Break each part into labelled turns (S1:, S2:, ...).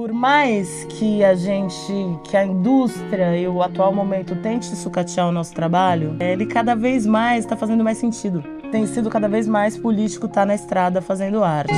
S1: Por mais que a indústria e o atual momento tente sucatear o nosso trabalho, ele cada vez mais está fazendo mais sentido. Tem sido cada vez mais político estar na estrada fazendo arte.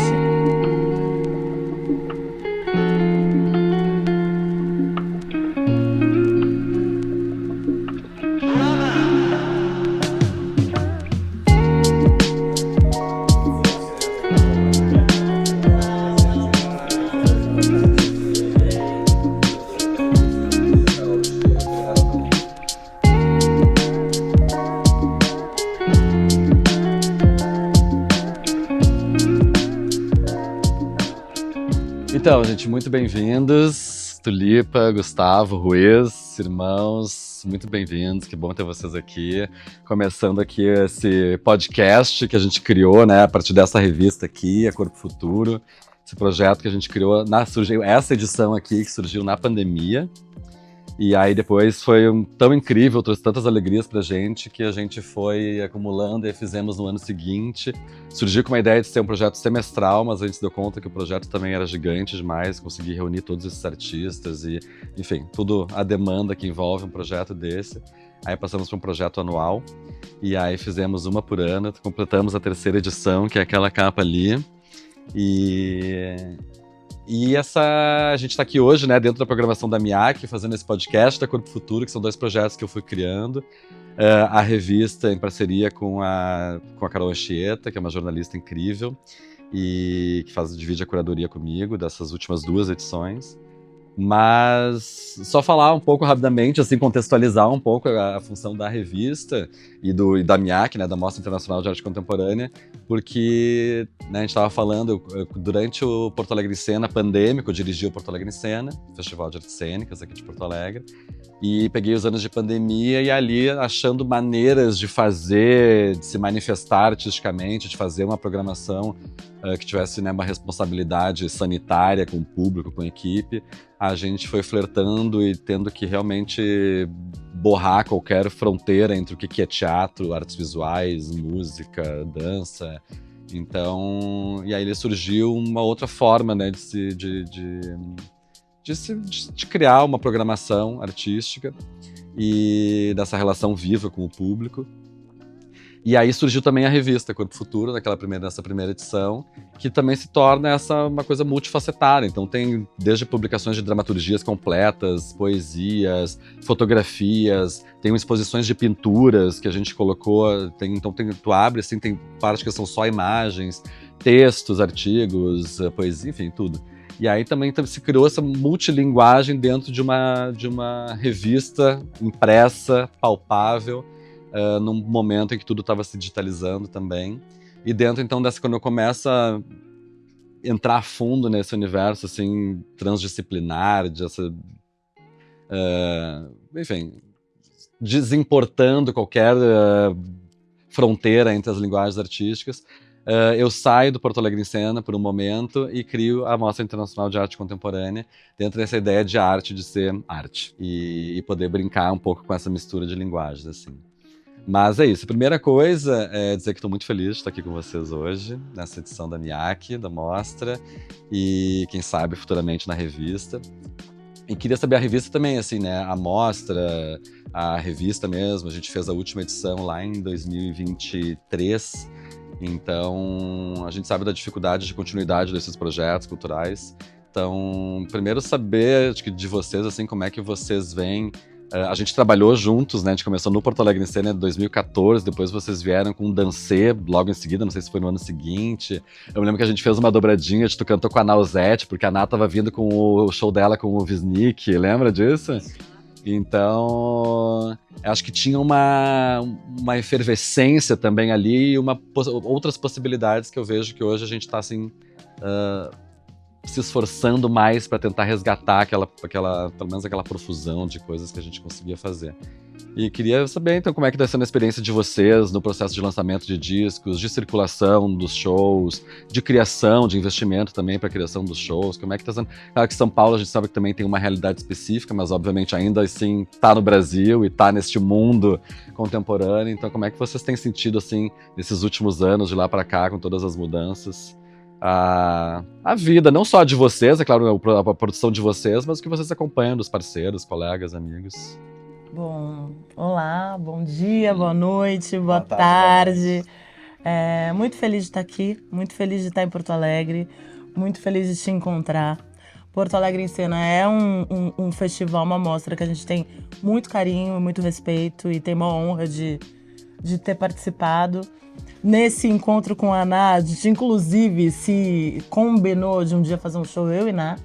S2: Então, gente, muito bem-vindos. Tulipa, Gustavo, Ruiz, irmãos, muito bem-vindos. Que bom ter vocês aqui. Começando aqui esse podcast que a gente criou, né, a partir dessa revista aqui, a Corpo Futuro. Esse projeto que a gente criou, surgiu essa edição aqui que surgiu na pandemia. E aí depois foi tão incrível, trouxe tantas alegrias pra gente, que a gente foi acumulando e fizemos no ano seguinte. Surgiu com uma ideia de ser um projeto semestral, mas a gente se deu conta que o projeto também era gigante demais, consegui reunir todos esses artistas e, enfim, tudo a demanda que envolve um projeto desse. Aí passamos para um projeto anual, e aí fizemos uma por ano, completamos a 3ª edição, que é aquela capa ali. E a gente está aqui hoje, né, dentro da programação da MIAC, fazendo esse podcast da Corpo Futuro, que são 2 projetos que eu fui criando. A revista em parceria com a Carol Anchieta, que é uma jornalista incrível, e que divide a curadoria comigo dessas últimas 2 edições. Mas só falar um pouco rapidamente, assim, contextualizar um pouco a função da revista e da MIAC, né, da Mostra Internacional de Arte Contemporânea, porque, né, a gente estava falando, durante o Porto Alegre em Cena pandêmico, eu dirigi o Porto Alegre em Cena, Festival de Artes Cênicas aqui de Porto Alegre, e peguei os anos de pandemia e ali achando maneiras de fazer, de se manifestar artisticamente, de fazer uma programação que tivesse, né, uma responsabilidade sanitária com o público, com a equipe. A gente foi flertando e tendo que realmente borrar qualquer fronteira entre o que é teatro, artes visuais, música, dança. Então, e aí surgiu uma outra forma, né, de criar uma programação artística e dessa relação viva com o público. E aí surgiu também a revista Corpo Futuro, nessa primeira edição, que também se torna uma coisa multifacetada. Então tem desde publicações de dramaturgias completas, poesias, fotografias, tem exposições de pinturas que a gente colocou, tu abre, assim, tem partes que são só imagens, textos, artigos, poesia, enfim, tudo. E aí também se criou essa multilinguagem dentro de uma revista impressa, palpável, num momento em que tudo estava se digitalizando também. E dentro, então, quando eu começo a entrar a fundo nesse universo, assim, transdisciplinar, enfim, desimportando qualquer fronteira entre as linguagens artísticas, eu saio do Porto Alegre em Cena por um momento e crio a Mostra Internacional de Arte Contemporânea dentro dessa ideia de arte, de ser arte. E poder brincar um pouco com essa mistura de linguagens, assim. Mas é isso, a primeira coisa é dizer que estou muito feliz de estar aqui com vocês hoje, nessa edição da MIAC, da Mostra, e quem sabe futuramente na revista. E queria saber a revista também, assim, né, a Mostra, a revista mesmo, a gente fez a última edição lá em 2023, então a gente sabe da dificuldade de continuidade desses projetos culturais. Então, primeiro saber, acho que de vocês, assim, como é que vocês veem. A gente trabalhou juntos, né? A gente começou no Porto Alegre em Cena em 2014, depois vocês vieram com um Dancê logo em seguida, não sei se foi no ano seguinte. Eu me lembro que a gente fez uma dobradinha, tu cantou com a Nausete, porque a Ná tava vindo com o show dela com o Wisnik, lembra disso? Então, acho que tinha uma efervescência também ali e outras possibilidades que eu vejo que hoje a gente tá assim, se esforçando mais para tentar resgatar pelo menos aquela profusão de coisas que a gente conseguia fazer. E queria saber, então, como é que está sendo a experiência de vocês no processo de lançamento de discos, de circulação dos shows, de criação, de investimento também para a criação dos shows. Como é que está sendo? Claro que São Paulo a gente sabe que também tem uma realidade específica, mas obviamente ainda assim está no Brasil e está neste mundo contemporâneo. Então, como é que vocês têm sentido, assim, nesses últimos anos, de lá para cá, com todas as mudanças? a vida, não só de vocês, é claro, a produção de vocês, mas o que vocês acompanham dos parceiros, colegas, amigos.
S1: Bom, olá, bom dia, boa noite, boa
S3: Boa tarde,
S1: tarde. Muito feliz de estar aqui, muito feliz de estar em Porto Alegre, muito feliz de te encontrar. Porto Alegre em Cena é um festival, uma mostra que a gente tem muito carinho, muito respeito e tem uma honra de ter participado. Nesse encontro com a Ná, a gente inclusive se combinou de um dia fazer um show, eu e Ná,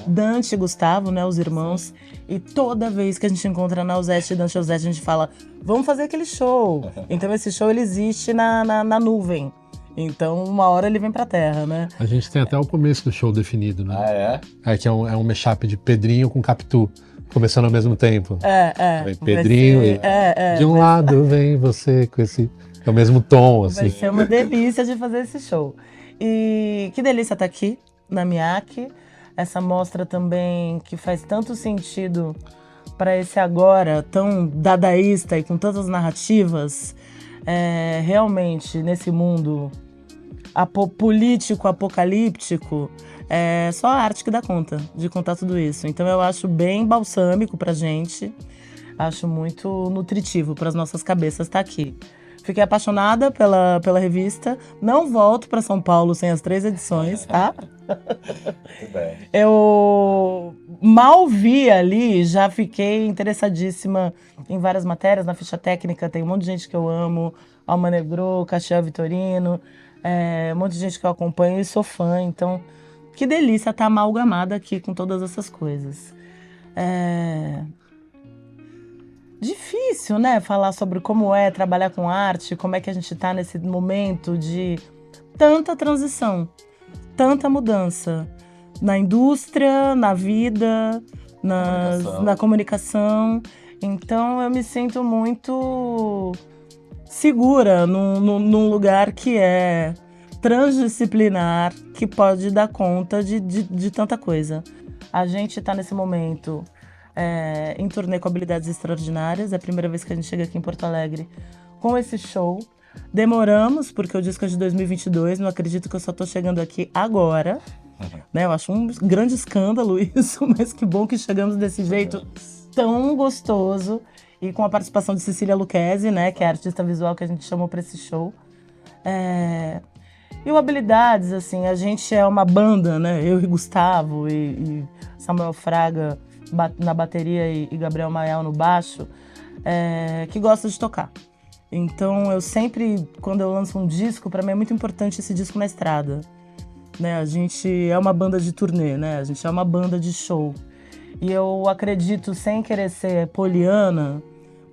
S1: Dante e Gustavo, né, os irmãos. E toda vez que a gente encontra Nausete e Dante e Josete, a gente fala, vamos fazer aquele show. Então esse show ele existe na nuvem. Então uma hora ele vem pra terra, né?
S4: A gente tem até o começo do show definido, né?
S3: Ah, é?
S4: Que é um mashup de Pedrinho com Capitu, começando ao mesmo tempo. Vem Pedrinho de um lado vem você com esse... É o mesmo tom, assim.
S1: Vai ser uma delícia de fazer esse show. E que delícia estar aqui na MIAC. Essa mostra também que faz tanto sentido para esse agora tão dadaísta e com tantas narrativas. Realmente, nesse mundo político, apocalíptico, é só a arte que dá conta de contar tudo isso. Então eu acho bem balsâmico pra gente. Acho muito nutritivo para as nossas cabeças estar aqui. Fiquei apaixonada pela revista. Não volto para São Paulo sem as 3 edições, tá?
S3: Muito bem.
S1: Eu mal vi ali, já fiquei interessadíssima em várias matérias. Na ficha técnica tem um monte de gente que eu amo. Alma Negro, Caxias Vitorino. Um monte de gente que eu acompanho e sou fã. Então, que delícia estar amalgamada aqui com todas essas coisas. Difícil, né, falar sobre como é trabalhar com arte, como é que a gente está nesse momento de tanta transição, tanta mudança na indústria, na vida, na comunicação. Então eu me sinto muito segura num lugar que é transdisciplinar, que pode dar conta de tanta coisa. A gente está nesse momento em turnê com Habilidades Extraordinárias. É a primeira vez que a gente chega aqui em Porto Alegre com esse show. Demoramos, porque o disco é de 2022, não acredito que eu só tô chegando aqui agora. Né? Eu acho um grande escândalo isso, mas que bom que chegamos desse jeito tão gostoso. E com a participação de Cecília Lucchesi, né, que é a artista visual que a gente chamou para esse show. E o Habilidades, assim, a gente é uma banda, né? Eu e Gustavo e Samuel Fraga na bateria e Gabriel Mael no baixo, que gosta de tocar. Então eu sempre, quando eu lanço um disco, para mim é muito importante esse disco na estrada. Né? A gente é uma banda de turnê, né? A gente é uma banda de show. E eu acredito, sem querer ser poliana,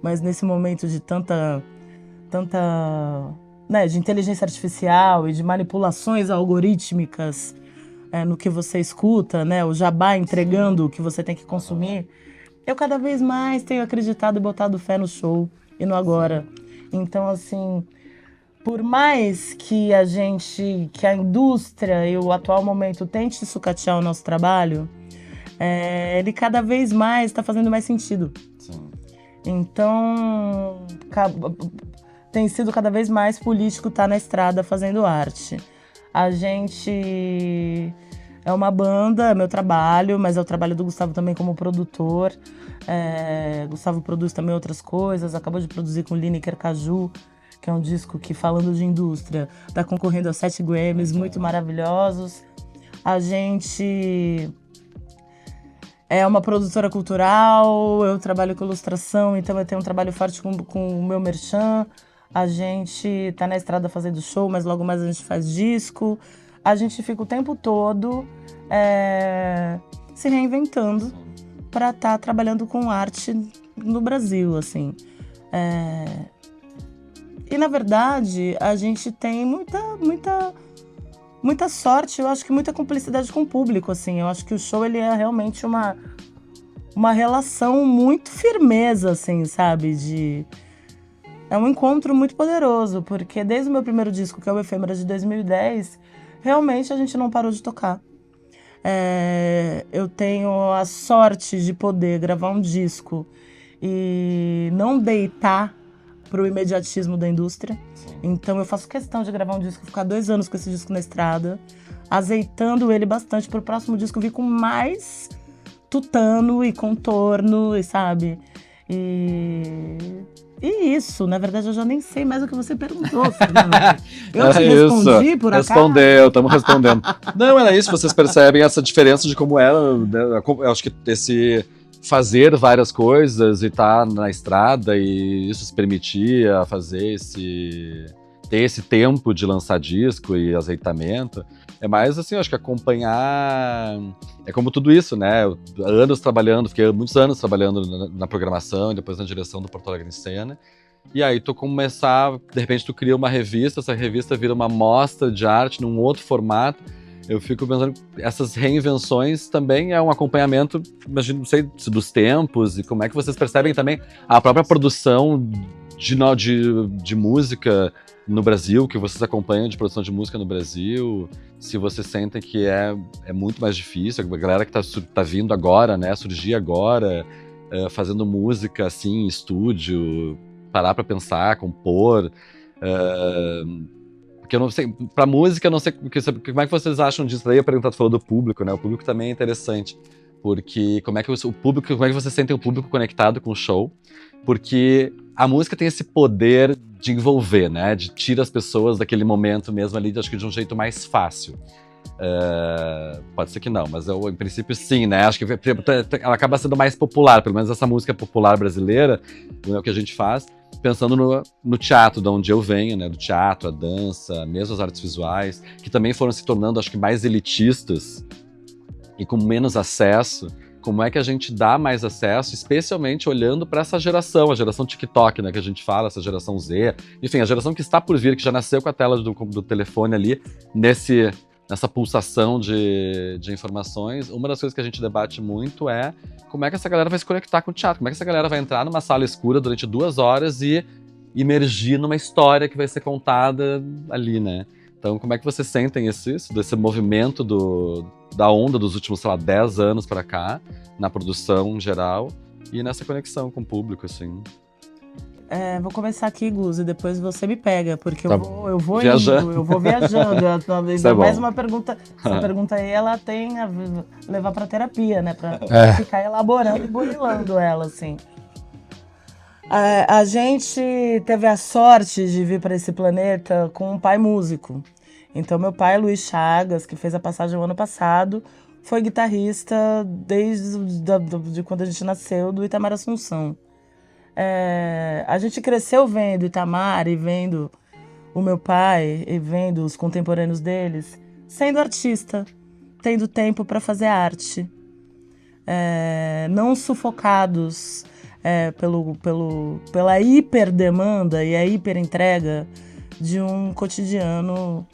S1: mas nesse momento de tanta né, de inteligência artificial e de manipulações algorítmicas no que você escuta, né, o jabá entregando o que você tem que consumir, eu cada vez mais tenho acreditado e botado fé no show e no agora. Então, assim, por mais que a indústria e o atual momento tente sucatear o nosso trabalho, ele cada vez mais está fazendo mais sentido.
S3: Sim.
S1: Então, tem sido cada vez mais político estar na estrada fazendo arte. A gente é uma banda, é meu trabalho, mas é o trabalho do Gustavo também como produtor. Gustavo produz também outras coisas, acabou de produzir com Lineker Caju, que é um disco que, falando de indústria, está concorrendo a 7 Grammys muito maravilhosos. A gente é uma produtora cultural, eu trabalho com ilustração, então eu tenho um trabalho forte com o meu merchan. A gente tá na estrada fazendo show, mas logo mais a gente faz disco. A gente fica o tempo todo se reinventando para estar trabalhando com arte no Brasil, assim. E, na verdade, a gente tem muita sorte, eu acho que muita cumplicidade com o público, assim. Eu acho que o show, ele é realmente uma relação muito firmeza, assim, sabe? É um encontro muito poderoso, porque desde o meu primeiro disco, que é o Efêmera de 2010, realmente a gente não parou de tocar. Eu tenho a sorte de poder gravar um disco e não deitar pro imediatismo da indústria. Então eu faço questão de gravar um disco, ficar 2 anos com esse disco na estrada, azeitando ele bastante pro próximo disco vir com mais tutano e contorno, e sabe? E isso, na verdade, eu já nem sei mais o que você perguntou, Fernando. Eu te respondi, por acaso?
S2: Respondeu, estamos respondendo. Não, era isso, vocês percebem essa diferença de como era, né? Eu acho que esse fazer várias coisas e estar na estrada, e isso se permitia fazer ter esse tempo de lançar disco e azeitamento. É mais assim, eu acho que acompanhar, é como tudo isso, né? Anos trabalhando, fiquei muitos anos trabalhando na programação e depois na direção do Porto Alegre em Cena. E aí tu começar, de repente tu cria uma revista, essa revista vira uma mostra de arte num outro formato. Eu fico pensando, essas reinvenções também é um acompanhamento, imagino, não sei, dos tempos, e como é que vocês percebem também a própria produção de música no Brasil, que vocês acompanham de produção de música no Brasil, se vocês sentem que é muito mais difícil, a galera que tá vindo agora, né, surgir agora, fazendo música assim, em estúdio, parar pra pensar, compor, porque eu não sei, pra música eu não sei, como é que vocês acham disso? Daí eu perguntar, tu falou do público, né, o público também é interessante, porque como é que vocês sentem o público conectado com o show, porque a música tem esse poder de envolver, né? De tirar as pessoas daquele momento mesmo ali, acho que de um jeito mais fácil. Pode ser que não, mas em princípio sim, né? Acho que ela acaba sendo mais popular, pelo menos essa música popular brasileira, é o que a gente faz, pensando no teatro, de onde eu venho, né? Do teatro, a dança, mesmo as artes visuais, que também foram se tornando, acho que, mais elitistas e com menos acesso. Como é que a gente dá mais acesso, especialmente olhando para essa geração, a geração TikTok, né, que a gente fala, essa geração Z, enfim, a geração que está por vir, que já nasceu com a tela do telefone ali, nessa pulsação de informações. Uma das coisas que a gente debate muito é como é que essa galera vai se conectar com o teatro, como é que essa galera vai entrar numa sala escura durante 2 horas e imergir numa história que vai ser contada ali, né? Então, como é que vocês sentem desse movimento da onda dos últimos, sei lá, 10 anos para cá, na produção em geral, e nessa conexão com o público, assim?
S1: Vou começar aqui, Gus, e depois você me pega, porque
S2: Tá
S1: eu vou
S2: viajando.
S1: indo, eu vou viajando.
S2: Isso é bom.
S1: Mais uma pergunta. Essa pergunta aí, ela tem a levar para terapia, né? Para ficar elaborando e burilando ela, assim. A gente teve a sorte de vir para esse planeta com um pai músico. Então, meu pai, Luiz Chagas, que fez a passagem o ano passado, foi guitarrista desde quando a gente nasceu, do Itamar Assunção. A gente cresceu vendo Itamar e vendo o meu pai e vendo os contemporâneos deles sendo artista, tendo tempo para fazer arte. Não sufocados pela hiperdemanda e a hiperentrega de um cotidiano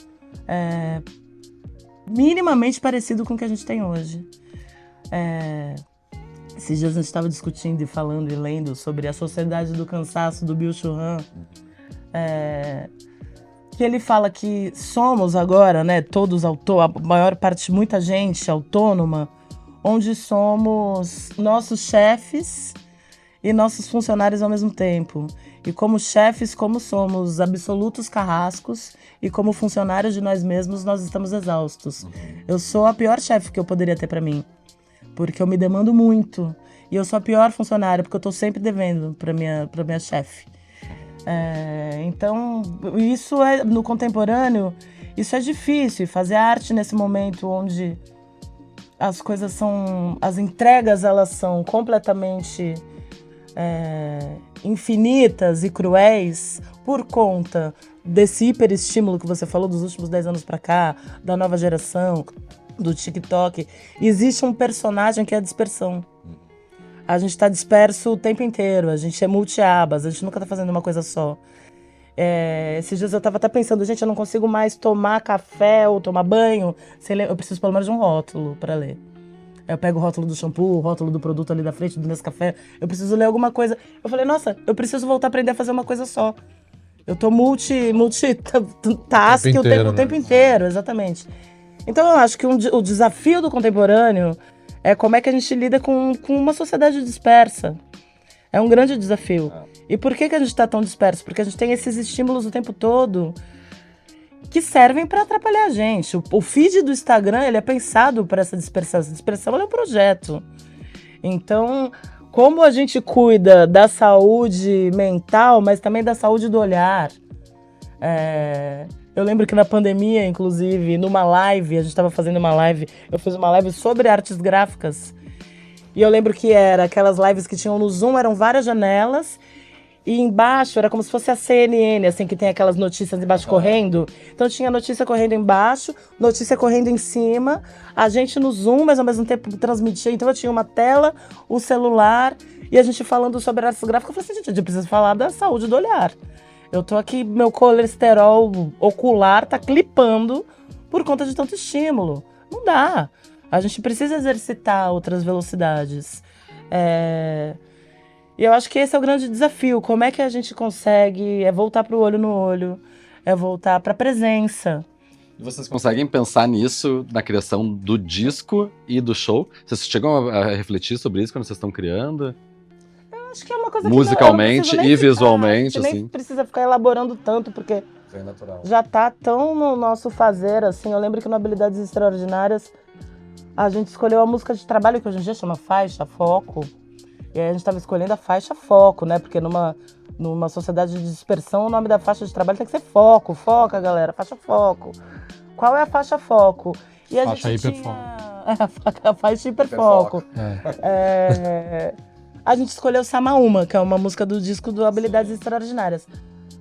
S1: minimamente parecido com o que a gente tem hoje. Esses dias a gente estava discutindo e falando e lendo sobre a Sociedade do Cansaço, do Bill Churran, que ele fala que somos agora, né, todos a maior parte, muita gente autônoma, onde somos nossos chefes e nossos funcionários ao mesmo tempo. E como chefes, como somos absolutos carrascos, e como funcionários de nós mesmos, nós estamos exaustos. Eu sou a pior chefe que eu poderia ter para mim, porque eu me demando muito. E eu sou a pior funcionária, porque eu estou sempre devendo para minha chefe. Então, isso no contemporâneo, isso é difícil. Fazer arte nesse momento onde as coisas as entregas, elas são completamente infinitas e cruéis por conta desse hiperestímulo que você falou dos últimos 10 anos para cá, da nova geração, do TikTok. Existe um personagem que é a dispersão. A gente está disperso o tempo inteiro, a gente é multi-abas, a gente nunca está fazendo uma coisa só. Esses dias eu estava até pensando, gente, eu não consigo mais tomar café ou tomar banho sem ler. Eu preciso pelo menos de um rótulo para ler. Eu pego o rótulo do shampoo, o rótulo do produto ali da frente, do Nescafé. Eu preciso ler alguma coisa. Eu falei, nossa, eu preciso voltar a aprender a fazer uma coisa só. Eu tô multitask o tempo inteiro, exatamente. Então eu acho que o desafio do contemporâneo é como é que a gente lida com uma sociedade dispersa. É um grande desafio. E por que a gente está tão disperso? Porque a gente tem esses estímulos o tempo todo que servem para atrapalhar a gente. O feed do Instagram, ele é pensado para essa dispersão. Essa dispersão é um projeto. Então, como a gente cuida da saúde mental, mas também da saúde do olhar. Eu lembro que na pandemia, inclusive, numa live, a gente estava fazendo uma live, eu fiz uma live sobre artes gráficas. E eu lembro que era aquelas lives que tinham no Zoom, eram várias janelas, e embaixo era como se fosse a CNN, assim, que tem aquelas notícias embaixo correndo. Então tinha notícia correndo embaixo, notícia correndo em cima, a gente no Zoom, mas ao mesmo tempo transmitia. Então eu tinha uma tela, o celular, e a gente falando sobre artes gráficas. Eu falei assim, gente, a gente precisa falar da saúde do olhar. Eu tô aqui, meu colesterol ocular tá clipando por conta de tanto estímulo. Não dá. A gente precisa exercitar outras velocidades. E eu acho que esse é o grande desafio. Como é que a gente consegue voltar pro olho no olho, voltar pra presença.
S2: E vocês conseguem pensar nisso na criação do disco e do show? Vocês chegam a refletir sobre isso quando vocês estão criando?
S1: Acho que é uma coisa
S2: musicalmente
S1: que não,
S2: e visualmente,
S1: a gente nem precisa ficar elaborando tanto, porque já tá tão no nosso fazer, assim. Eu lembro que no Habilidades Extraordinárias a gente escolheu a música de trabalho, que hoje em dia chama Faixa Foco. E aí a gente tava escolhendo a faixa foco, né? Porque numa sociedade de dispersão, o nome da faixa de trabalho tem que ser foco. Foca, galera, faixa foco. Qual é a faixa foco? E a
S4: faixa
S1: gente
S4: hiperfoco.
S1: A faixa hiperfoco. A gente escolheu Samaúma, que é uma música do disco do Habilidades Extraordinárias.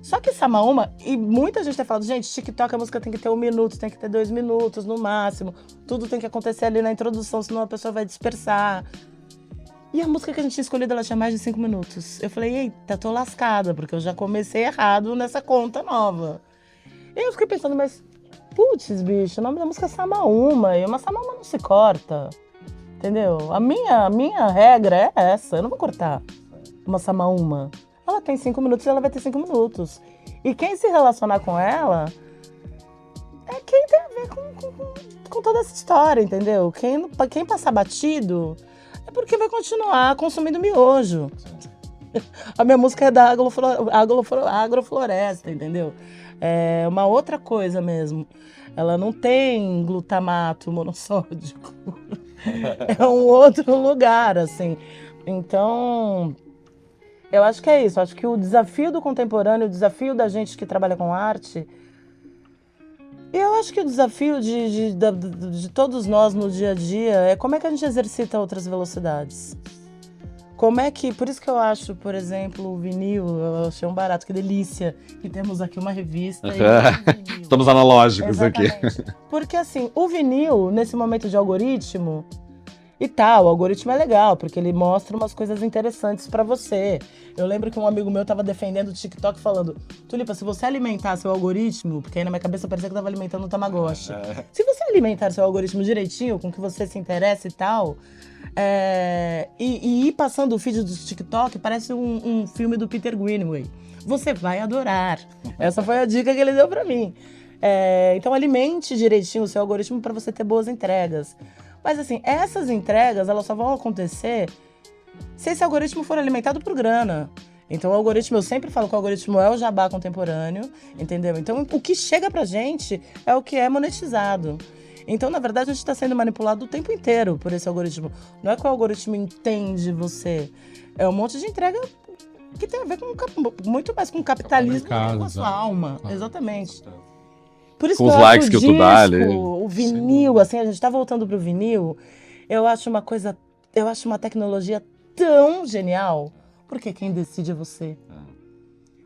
S1: Só que Samaúma, e muita gente tem falado, gente, TikTok a música tem que ter 1 minuto, tem que ter 2 minutos no máximo. Tudo tem que acontecer ali na introdução, senão a pessoa vai dispersar. E a música que a gente tinha escolhido, ela tinha mais de 5 minutos. Eu falei, eita, tô lascada, porque eu já comecei errado nessa conta nova. E eu fiquei pensando, mas, putz, bicho, o nome da música é Samaúma, e uma Samaúma não se corta. Entendeu? A minha regra é essa, eu não vou cortar uma Samaúma. Ela tem 5 minutos e ela vai ter 5 minutos. E quem se relacionar com ela é quem tem a ver com toda essa história, entendeu? Quem passar batido é porque vai continuar consumindo miojo. A minha música é da agrofloresta, entendeu? É uma outra coisa mesmo. Ela não tem glutamato monossódico. É um outro lugar, assim. Então, eu acho que é isso. Acho que o desafio do contemporâneo, o desafio da gente que trabalha com arte, e eu acho que o desafio de todos nós no dia a dia é como é que a gente exercita outras velocidades. Como é que... Por isso que eu acho, por exemplo, o vinil, eu achei um barato, que delícia. Que temos aqui uma revista. E
S2: estamos analógicos.
S1: Exatamente. Aqui. Porque assim, o vinil, nesse momento de algoritmo, e tal, o algoritmo é legal, porque ele mostra umas coisas interessantes pra você. Eu lembro que um amigo meu tava defendendo o TikTok falando, Tulipa, se você alimentar seu algoritmo, porque aí na minha cabeça parecia que eu tava alimentando um Tamagotchi. Se você alimentar seu algoritmo direitinho, com que você se interessa e tal, e ir passando o feed do TikTok, parece um filme do Peter Greenaway. Você vai adorar. Essa foi a dica que ele deu pra mim. Então alimente direitinho o seu algoritmo pra você ter boas entregas. Mas assim, essas entregas, elas só vão acontecer se esse algoritmo for alimentado por grana. Então o algoritmo, eu sempre falo que o algoritmo é o jabá contemporâneo, entendeu? Então o que chega pra gente é o que é monetizado. Então, na verdade, a gente está sendo manipulado o tempo inteiro por esse algoritmo. Não é que o algoritmo entende você. É um monte de entrega que tem a ver com muito mais com o capitalismo do que com a sua alma. Exatamente. Por isso
S2: com os likes que tu dá ali.
S1: O vinil, assim, a gente tá voltando pro vinil, eu acho uma tecnologia tão genial, porque quem decide é você.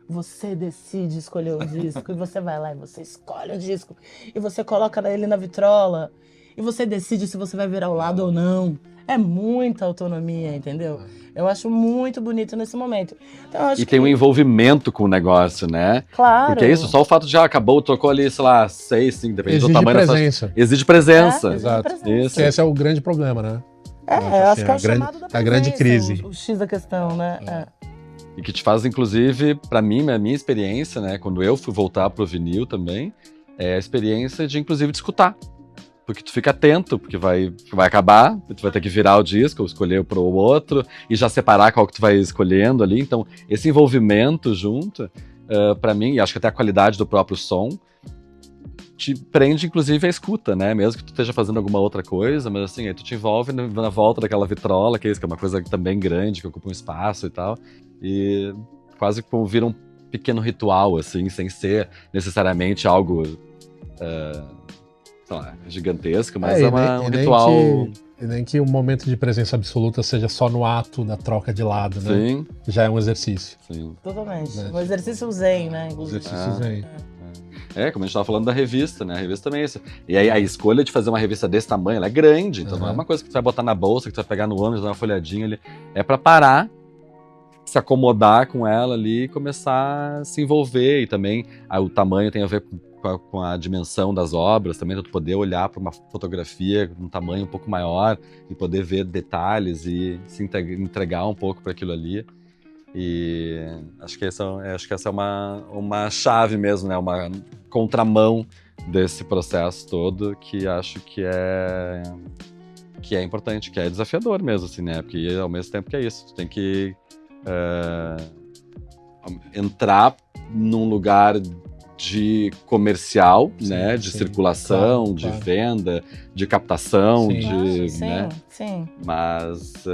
S1: Você decide escolher o disco, e você vai lá e você escolhe o disco, e você coloca ele na vitrola, e você decide se você vai virar o lado ou não. É muita autonomia, entendeu? Eu acho muito bonito nesse momento. Então, eu acho
S2: tem um envolvimento com o negócio, né?
S1: Claro.
S2: Porque é isso, só o fato de acabou, tocou ali, sei lá, 6, 5, depende do tamanho
S4: presença.
S2: Exige presença.
S4: Exato.
S2: Isso.
S4: Esse é o grande problema, né?
S1: Acho que é o chamado da presença,
S4: a grande crise.
S1: O X da questão, né?
S2: E que te faz, inclusive, pra mim, a minha experiência, né? Quando eu fui voltar pro vinil também, é a experiência de, inclusive, de escutar. porque tu fica atento, porque vai acabar, tu vai ter que virar o disco, ou escolher pro outro, e já separar qual que tu vai escolhendo ali. Então, esse envolvimento junto, pra mim, e acho que até a qualidade do próprio som, te prende, inclusive, a escuta, né? Mesmo que tu esteja fazendo alguma outra coisa, mas assim, aí tu te envolve na volta daquela vitrola, que é uma coisa também grande, que ocupa um espaço e tal, e quase como vira um pequeno ritual, assim, sem ser necessariamente algo... sei lá, gigantesco, mas um ritual...
S4: E nem que o momento de presença absoluta seja só no ato da troca de lado, né?
S2: Sim.
S4: Já é um exercício.
S2: Sim.
S1: Totalmente. Né? Um exercício zen, né?
S4: Exercício zen.
S2: Como a gente estava falando da revista, né? A revista também é isso. E aí a escolha de fazer uma revista desse tamanho, ela é grande, então não é uma coisa que tu vai botar na bolsa, que tu vai pegar no ônibus, dar uma folhadinha ali. É para parar, se acomodar com ela ali e começar a se envolver. E também o tamanho tem a ver com a dimensão das obras também, então tu poder olhar para uma fotografia com um tamanho um pouco maior e poder ver detalhes e se entregar um pouco para aquilo ali. E acho que essa é uma chave mesmo, né? Uma contramão desse processo todo que acho que é importante, que é desafiador mesmo, assim, né? Porque ao mesmo tempo que é isso, tu tem que entrar num lugar de comercial, sim, né, de circulação, claro, de venda, de captação,
S1: sim.
S2: Né?
S1: Sim.
S2: Mas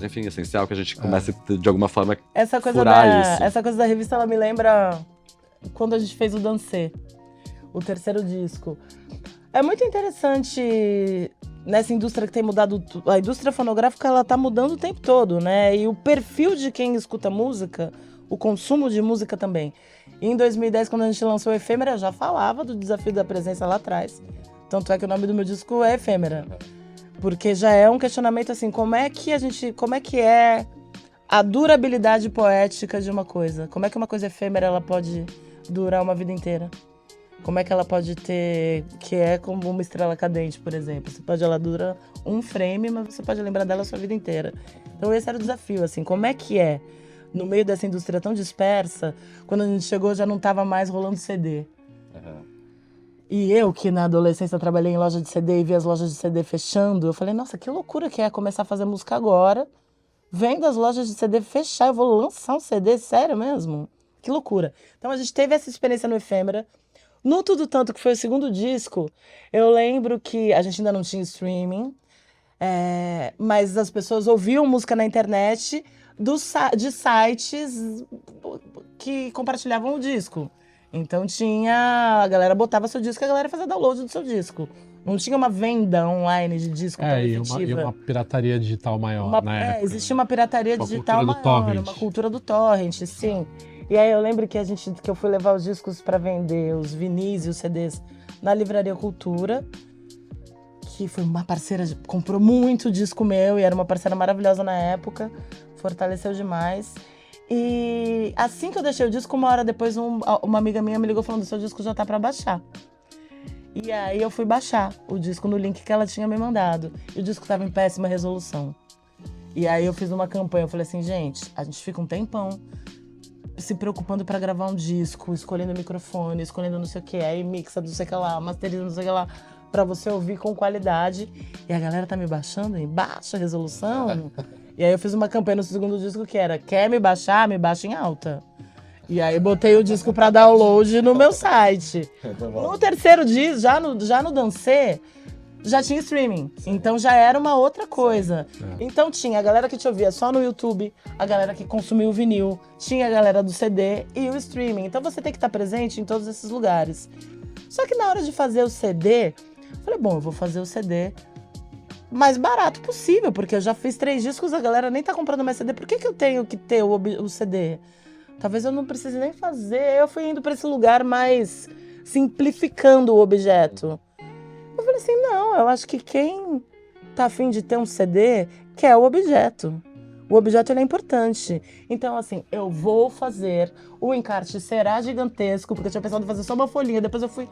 S2: enfim, é essencial que a gente comece de alguma forma a furar isso.
S1: Essa coisa da revista, ela me lembra quando a gente fez o Dancê, o terceiro disco. É muito interessante nessa indústria que tem mudado, a indústria fonográfica, ela tá mudando o tempo todo, né? E o perfil de quem escuta música, o consumo de música também. E em 2010, quando a gente lançou Efêmera, eu já falava do desafio da presença lá atrás. Tanto é que o nome do meu disco é Efêmera. Porque já é um questionamento assim, como é que é a durabilidade poética de uma coisa? Como é que uma coisa efêmera ela pode durar uma vida inteira? Como é que ela pode ter, que é como uma estrela cadente, por exemplo. Ela dura um frame, mas você pode lembrar dela a sua vida inteira. Então esse era o desafio, assim, como é que é? No meio dessa indústria tão dispersa, quando a gente chegou já não estava mais rolando CD. E eu, que na adolescência trabalhei em loja de CD e vi as lojas de CD fechando, eu falei, nossa, que loucura que é começar a fazer música agora, vendo as lojas de CD fechar, eu vou lançar um CD, sério mesmo? Que loucura. Então a gente teve essa experiência no Efêmera. No Tudo Tanto, que foi o segundo disco, eu lembro que a gente ainda não tinha streaming, mas as pessoas ouviam música na internet de sites que compartilhavam o disco. Então a galera botava seu disco e a galera fazia download do seu disco. Não tinha uma venda online de disco tão efetiva.
S4: E uma pirataria digital maior na época.
S1: Existia uma pirataria digital maior, uma cultura do torrent, sim. E aí eu lembro que eu fui levar os discos para vender, os vinis e os CDs, na Livraria Cultura, que foi uma parceira, comprou muito disco meu e era uma parceira maravilhosa na época, fortaleceu demais. E assim que eu deixei o disco, uma hora depois uma amiga minha me ligou falando: seu disco já tá para baixar. E aí eu fui baixar o disco no link que ela tinha me mandado. E o disco tava em péssima resolução. E aí eu fiz uma campanha, eu falei assim, gente, a gente fica um tempão se preocupando para gravar um disco, escolhendo o microfone, escolhendo não sei o que, aí mixa não sei o que lá, masteriza não sei o que lá, pra você ouvir com qualidade. E a galera tá me baixando em baixa resolução. E aí eu fiz uma campanha no segundo disco que era, quer me baixar? Me baixa em alta. E aí botei o disco pra download no meu site. No terceiro disco, já no Dancê, já tinha streaming. Então já era uma outra coisa. Então tinha a galera que te ouvia só no YouTube, a galera que consumiu o vinil, tinha a galera do CD e o streaming. Então você tem que estar presente em todos esses lugares. Só que na hora de fazer o CD, eu falei, bom, eu vou fazer o CD mais barato possível, porque eu já fiz 3 discos, a galera nem tá comprando mais CD. Por que eu tenho que ter o CD? Talvez eu não precise nem fazer. Eu fui indo para esse lugar mais simplificando o objeto. Eu falei assim, não, eu acho que quem tá afim de ter um CD quer o objeto. O objeto ele é importante. Então, assim, eu vou fazer, o encarte será gigantesco, porque eu tinha pensado em fazer só uma folhinha, depois eu fui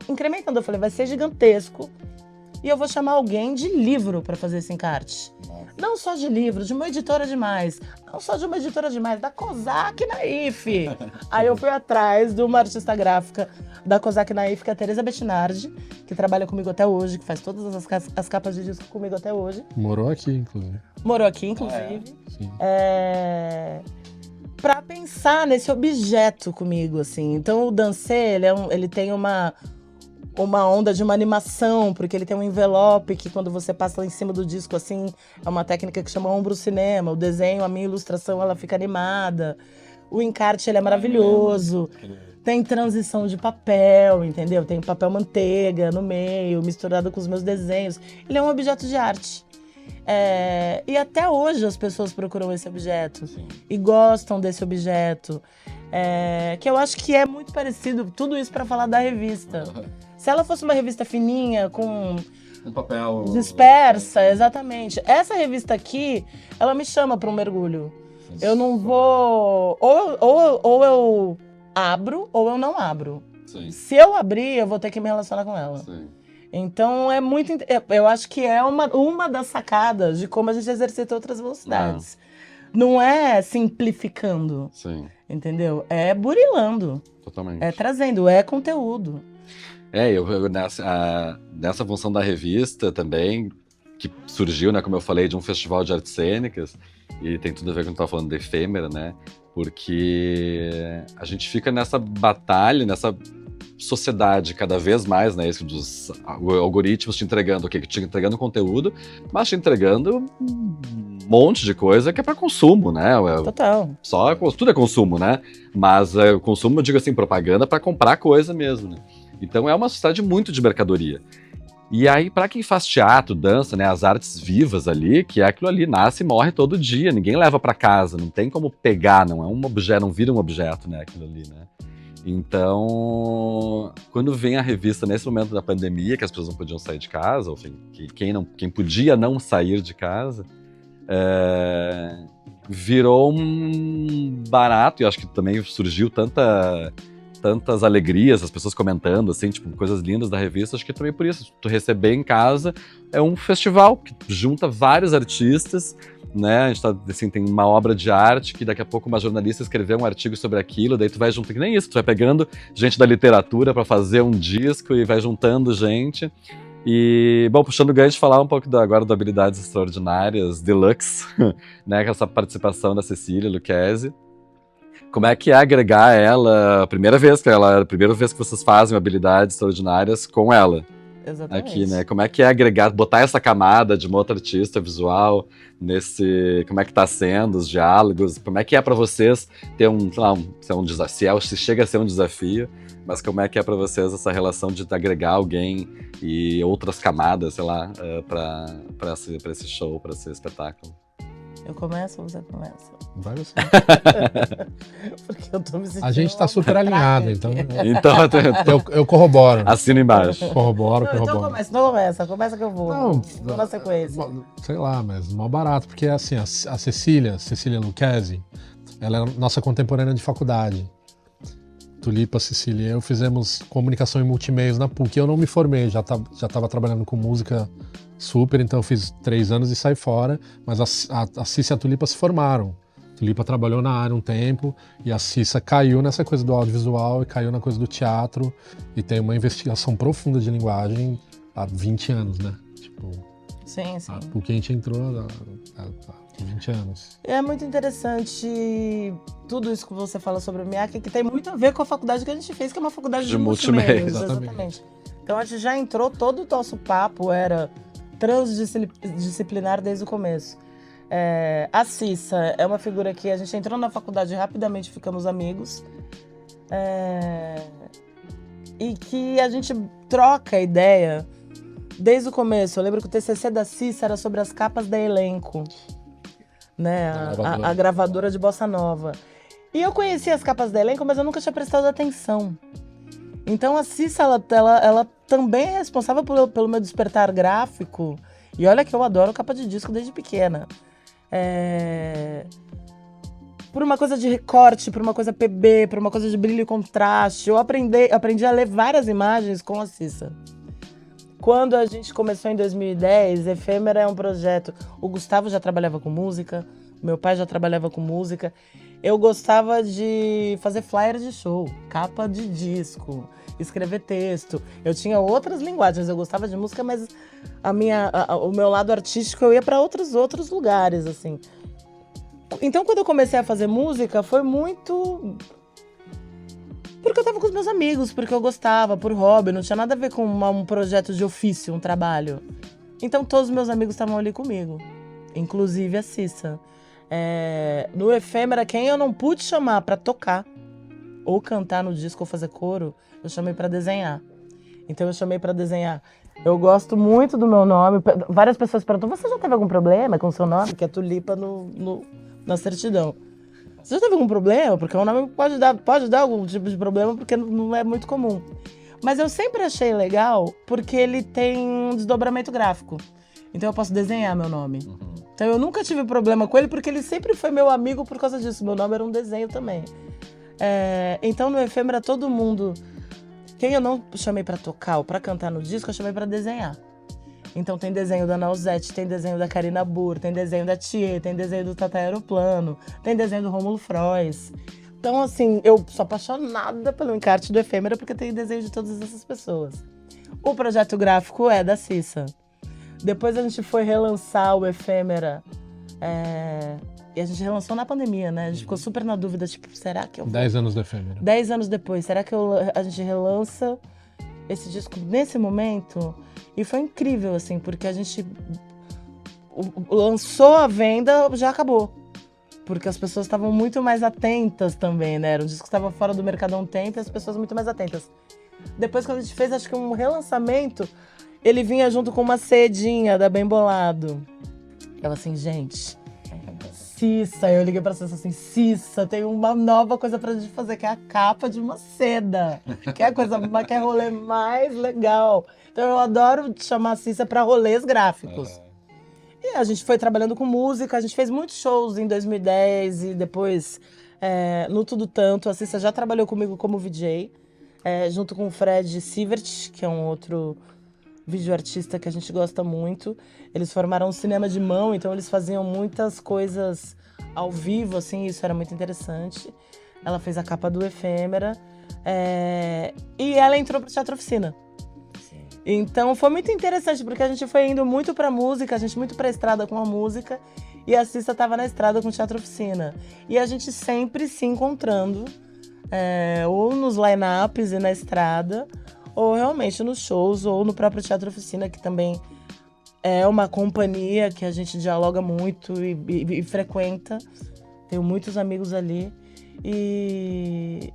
S1: incrementando, eu falei, vai ser gigantesco, e eu vou chamar alguém de livro para fazer esse encarte. Não só de livro, de uma editora demais. Não só de uma editora demais, da Kozak Naif. Aí eu fui atrás de uma artista gráfica da Kozak Naif, que é a Tereza Bettinardi, que trabalha comigo até hoje, que faz todas as capas de disco comigo até hoje.
S4: Morou aqui, inclusive.
S1: Sim. Pra pensar nesse objeto comigo, assim. Então o Dancê, ele tem uma onda de uma animação, porque ele tem um envelope que quando você passa lá em cima do disco, assim, é uma técnica que chama ombro cinema. O desenho, a minha ilustração, ela fica animada. O encarte, ele é maravilhoso. Tem transição de papel, entendeu? Tem papel manteiga no meio, misturado com os meus desenhos. Ele é um objeto de arte. E até hoje as pessoas procuram esse objeto.
S2: Sim.
S1: E gostam desse objeto. Que eu acho que é muito parecido, tudo isso para falar da revista. Se ela fosse uma revista fininha, com
S2: um papel
S1: dispersa, exatamente. Essa revista aqui, ela me chama para um mergulho. Sim. Eu não vou... Ou eu abro, ou eu não abro.
S2: Sim.
S1: Se eu abrir, eu vou ter que me relacionar com ela.
S2: Sim.
S1: Então, é muito... Eu acho que é uma das sacadas de como a gente exercita outras velocidades. Não é simplificando.
S2: Sim.
S1: Entendeu? É burilando.
S2: Totalmente.
S1: É trazendo, é conteúdo.
S2: Eu nessa função da revista também, que surgiu, né, como eu falei, de um festival de artes cênicas, e tem tudo a ver com o que eu estava falando da Efêmera, né? Porque a gente fica nessa batalha, nessa sociedade cada vez mais, né, isso dos algoritmos te entregando o quê? Te entregando conteúdo, mas te entregando um monte de coisa que é para consumo, né?
S1: Total.
S2: Tudo é consumo, né? Mas o consumo, eu digo assim, propaganda para comprar coisa mesmo, né? Então é uma sociedade muito de mercadoria. E aí, para quem faz teatro, dança, né, as artes vivas ali, que é aquilo ali, nasce e morre todo dia, ninguém leva para casa, não tem como pegar, não é um objeto, não vira um objeto, né, aquilo ali, né? Então, quando vem a revista nesse momento da pandemia, que as pessoas não podiam sair de casa, ou enfim, quem podia não sair de casa, virou um barato, e acho que também surgiu tantas alegrias, as pessoas comentando, assim, tipo, coisas lindas da revista, acho que também por isso, tu receber em casa é um festival que junta vários artistas, né, a gente tá, assim, tem uma obra de arte que daqui a pouco uma jornalista escreveu um artigo sobre aquilo, daí tu vai juntando, que nem isso, tu vai pegando gente da literatura para fazer um disco e vai juntando gente. E, bom, puxando o gancho, falar um pouco agora do Habilidades Extraordinárias Deluxe, né, com essa participação da Cecília Lucchesi. Como é que é agregar ela, a primeira vez que vocês fazem Habilidades Extraordinárias com ela?
S1: Exatamente.
S2: Aqui, né? Como é que é agregar, botar essa camada de uma outra artista visual nesse... Como é que tá sendo os diálogos? Como é que é pra vocês ter um desafio, se chega a ser um desafio, mas como é que é pra vocês essa relação de agregar alguém e outras camadas, sei lá, pra esse show, pra esse espetáculo?
S1: Eu começo ou você começa?
S4: Vai você.
S1: Porque eu tô me sentindo...
S4: A gente tá super alinhado, então...
S2: Então
S4: eu corroboro.
S2: Assina embaixo.
S4: Corroboro.
S1: Então começa que eu vou.
S4: Não,
S1: vou na sequência.
S4: Sei lá, mas mal barato, porque assim, a Cecília Lucchesi, ela é nossa contemporânea de faculdade. Tulipa, Cecília e eu fizemos comunicação e multimeios na PUC. Eu não me formei, já tava trabalhando com música super, então eu fiz 3 anos e saí fora, mas a Cissa e a Tulipa se formaram. A Tulipa trabalhou na área um tempo e a Cissa caiu nessa coisa do audiovisual e caiu na coisa do teatro e tem uma investigação profunda de linguagem há 20 anos, né? Tipo,
S1: sim.
S4: A PUC a gente entrou há 20 anos.
S1: É muito interessante tudo isso que você fala sobre o MIAC, que tem muito a ver com a faculdade que a gente fez, que é uma faculdade de multimeios. Exatamente. Então a gente já entrou, todo o nosso papo era transdisciplinar desde o começo. A Cissa é uma figura que a gente entrou na faculdade e rapidamente ficamos amigos. E que a gente troca ideia desde o começo. Eu lembro que o TCC da Cissa era sobre as capas da Elenco, né? A gravadora de Bossa Nova. E eu conhecia as capas da Elenco, mas eu nunca tinha prestado atenção. Então a Cissa, ela também é responsável pelo meu despertar gráfico. E olha que eu adoro capa de disco desde pequena. Por uma coisa de recorte, por uma coisa PB, por uma coisa de brilho e contraste. Eu aprendi a ler várias imagens com a Cissa. Quando a gente começou em 2010, Efêmera é um projeto... O Gustavo já trabalhava com música, meu pai já trabalhava com música. Eu gostava de fazer flyer de show, capa de disco, escrever texto. Eu tinha outras linguagens, eu gostava de música, mas o meu lado artístico eu ia para outros lugares, assim. Então, quando eu comecei a fazer música, foi muito... Porque eu tava com os meus amigos, porque eu gostava, por hobby, não tinha nada a ver com um projeto de ofício, um trabalho. Então todos os meus amigos estavam ali comigo, inclusive a Cissa. No Efêmera, quem eu não pude chamar pra tocar, ou cantar no disco, ou fazer coro, eu chamei pra desenhar. Então eu chamei pra desenhar. Eu gosto muito do meu nome, várias pessoas perguntam, você já teve algum problema com o seu nome? Que é Tulipa na certidão. Você já teve algum problema? Porque o nome pode dar algum tipo de problema, porque não é muito comum. Mas eu sempre achei legal, porque ele tem um desdobramento gráfico. Então eu posso desenhar meu nome. Então eu nunca tive problema com ele, porque ele sempre foi meu amigo por causa disso. Meu nome era um desenho também. Então no Efêmera todo mundo... Quem eu não chamei pra tocar ou pra cantar no disco, eu chamei pra desenhar. Então tem desenho da Nausete, tem desenho da Karina Burr, tem desenho da Thier, tem desenho do Tata Aeroplano, tem desenho do Rômulo Frois. Então, assim, eu sou apaixonada pelo encarte do Efêmera porque tem desenho de todas essas pessoas. O projeto gráfico é da Cissa. Depois a gente foi relançar o Efêmera e a gente relançou na pandemia, né? A gente ficou super na dúvida, tipo, será que eu...
S4: 10 anos do Efêmera.
S1: 10 anos depois, será que a gente relança esse disco nesse momento? E foi incrível, assim, porque a gente lançou a venda, já acabou. Porque as pessoas estavam muito mais atentas também, né? Era um disco que estava fora do mercado há um tempo e as pessoas muito mais atentas. Depois, quando a gente fez, acho que um relançamento, ele vinha junto com uma cedinha da Bem Bolado. Eu assim, gente, Cissa, eu liguei pra Cissa assim, Cissa, tem uma nova coisa pra gente fazer, que é a capa de uma seda. Que é a coisa, que é rolê mais legal. Então eu adoro chamar a Cissa pra rolês gráficos. E a gente foi trabalhando com música, a gente fez muitos shows em 2010 e depois no Tudo Tanto. A Cissa já trabalhou comigo como VJ, junto com o Fred Sievert, que é um outro videoartista que a gente gosta muito. Eles formaram um cinema de mão, então eles faziam muitas coisas ao vivo, assim, isso era muito interessante. Ela fez a capa do Efêmera e ela entrou pro Teatro Oficina. Então foi muito interessante, porque a gente foi indo muito pra música, a gente muito pra estrada com a música, e a Cissa tava na estrada com o Teatro Oficina. E a gente sempre se encontrando, ou nos line-ups e na estrada, ou realmente nos shows, ou no próprio Teatro Oficina, que também é uma companhia que a gente dialoga muito e frequenta. Tenho muitos amigos ali. E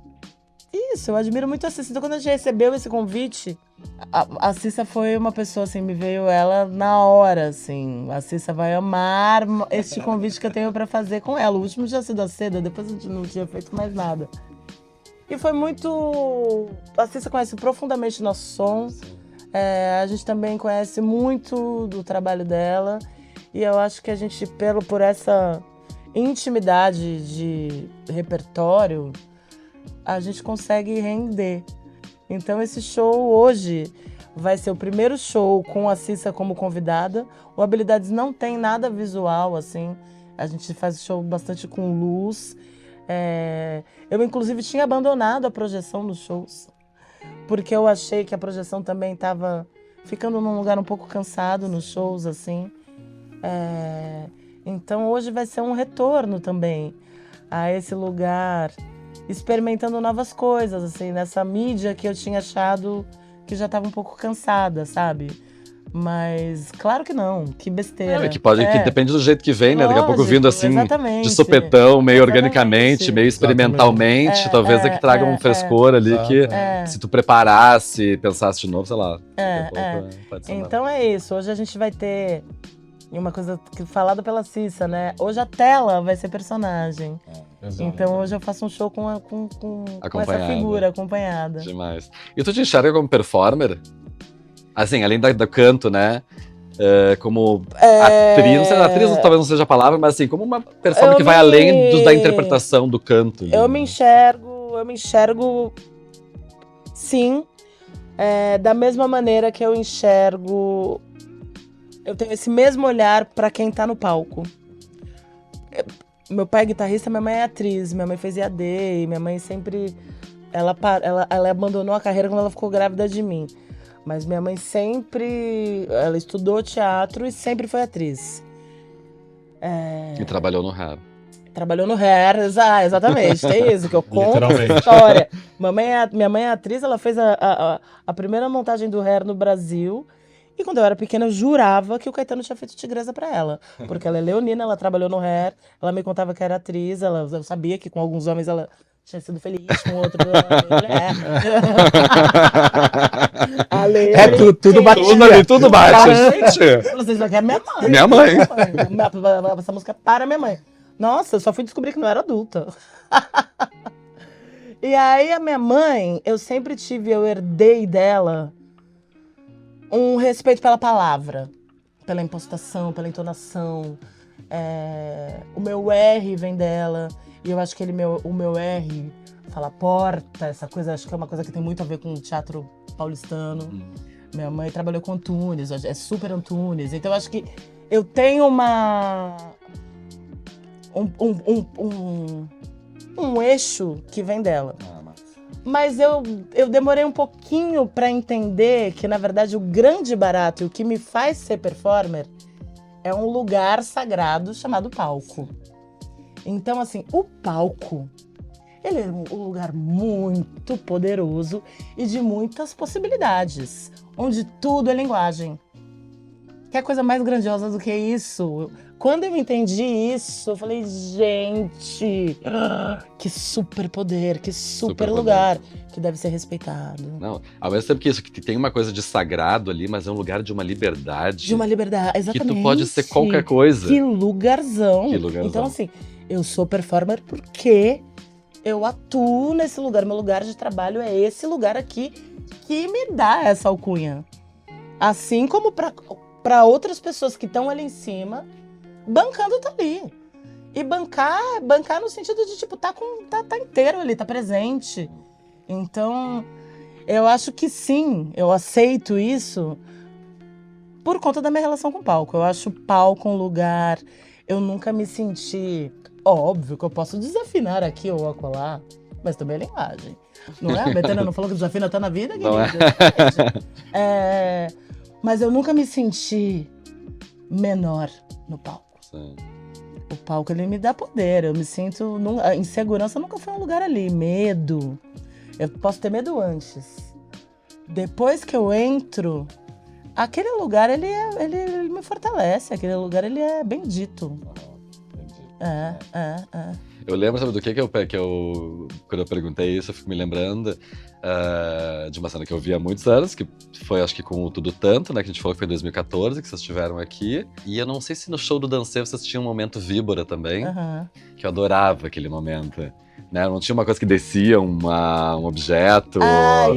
S1: isso, eu admiro muito a Cissa. Então, quando a gente recebeu esse convite, a Cissa foi uma pessoa, assim, me veio ela na hora, assim. A Cissa vai amar este convite que eu tenho pra fazer com ela. O último tinha sido a Seda, depois a gente não tinha feito mais nada. E foi muito... A Cissa conhece profundamente nosso som. A gente também conhece muito do trabalho dela. E eu acho que a gente, por essa intimidade de repertório, a gente consegue render. Então esse show hoje vai ser o primeiro show com a Cissa como convidada. O Habilidades não tem nada visual, assim. A gente faz show bastante com luz. Eu, inclusive, tinha abandonado a projeção nos shows, porque eu achei que a projeção também estava ficando num lugar um pouco cansado nos shows, assim. Então hoje vai ser um retorno também a esse lugar, experimentando novas coisas, assim, nessa mídia que eu tinha achado que já estava um pouco cansada, sabe? Mas claro que não, que besteira.
S2: Que depende do jeito que vem, né? Daqui a pouco vindo assim,
S1: exatamente,
S2: de sopetão, meio organicamente, meio experimentalmente, talvez é que traga um frescor ali que se tu preparasse, pensasse de novo, sei lá. Pode ser
S1: então é isso, hoje a gente vai ter uma coisa falada pela Cissa, né? Hoje a tela vai ser personagem. Então hoje eu faço um show com essa figura acompanhada.
S2: Demais. E tu te enxerga como performer? Assim, além do canto, né? Como atriz, não sei, atriz talvez não seja a palavra, mas assim, como uma performer que vai além da interpretação do canto.
S1: Eu me enxergo, sim, Da mesma maneira que eu enxergo, eu tenho esse mesmo olhar pra quem tá no palco. Meu pai é guitarrista, minha mãe é atriz, minha mãe fez EAD, e minha mãe sempre... Ela abandonou a carreira quando ela ficou grávida de mim. Mas minha mãe sempre... Ela estudou teatro e sempre foi atriz.
S2: E trabalhou no Hair.
S1: Trabalhou no Hair, exatamente, tem isso, que eu conto
S4: Literalmente.
S1: a história. Minha mãe é atriz, ela fez a primeira montagem do Hair no Brasil. E quando eu era pequena, eu jurava que o Caetano tinha feito Tigresa pra ela. Porque ela é leonina, ela trabalhou no Hair, ela me contava que era atriz, eu sabia que com alguns homens ela tinha sido feliz, com outro...
S4: Tudo
S2: Tudo, tudo bate. Gente,
S1: Vocês vão que é minha mãe.
S2: Minha mãe.
S1: Essa música é para minha mãe. Nossa, eu só fui descobrir que não era adulta. E aí a minha mãe, eu herdei dela um respeito pela palavra, pela impostação, pela entonação. O meu R vem dela, e eu acho que o meu R fala porta, essa coisa, acho que é uma coisa que tem muito a ver com o teatro paulistano. Minha mãe trabalhou com Antunes, é super Antunes, então eu acho que eu tenho um eixo que vem dela. Mas eu demorei um pouquinho pra entender que, na verdade, o grande barato e o que me faz ser performer é um lugar sagrado chamado palco. Então, assim, o palco, ele é um lugar muito poderoso e de muitas possibilidades, onde tudo é linguagem. Que coisa mais grandiosa do que isso? Quando eu entendi isso, eu falei, gente, que super poder, que super lugar, que deve ser respeitado.
S2: Não, ao mesmo tempo que isso, que tem uma coisa de sagrado ali, mas é um lugar de uma liberdade.
S1: De uma liberdade, exatamente.
S2: Que tu pode ser qualquer coisa.
S1: Que lugarzão.
S2: Que lugarzão.
S1: Então, assim, eu sou performer porque eu atuo nesse lugar. Meu lugar de trabalho é esse lugar aqui que me dá essa alcunha. Assim como para outras pessoas que estão ali em cima, bancando tá ali. E bancar no sentido de, tipo, tá inteiro ali, tá presente. Então, eu acho que sim, eu aceito isso por conta da minha relação com o palco. Eu acho o palco um lugar... Eu nunca me senti... Óbvio que eu posso desafinar aqui ou acolá, mas também é linguagem. Não é? A Betânia não falou que desafina tá na vida, querida?
S2: Não
S1: Mas eu nunca me senti menor no palco.
S2: Sim.
S1: O palco, ele me dá poder. Eu me sinto... A insegurança nunca foi um lugar ali. Medo. Eu posso ter medo antes. Depois que eu entro, aquele lugar, ele me fortalece. Aquele lugar, ele é bendito. Eu
S2: lembro, sabe do que eu quando eu perguntei isso, eu fico me lembrando de uma cena que eu vi há muitos anos, que foi, acho que com o Tudo Tanto, né, que a gente falou que foi em 2014, que vocês estiveram aqui. E eu não sei se no show do Dancê vocês tinham um momento Víbora também, que eu adorava aquele momento. Né? Não tinha uma coisa que descia um objeto.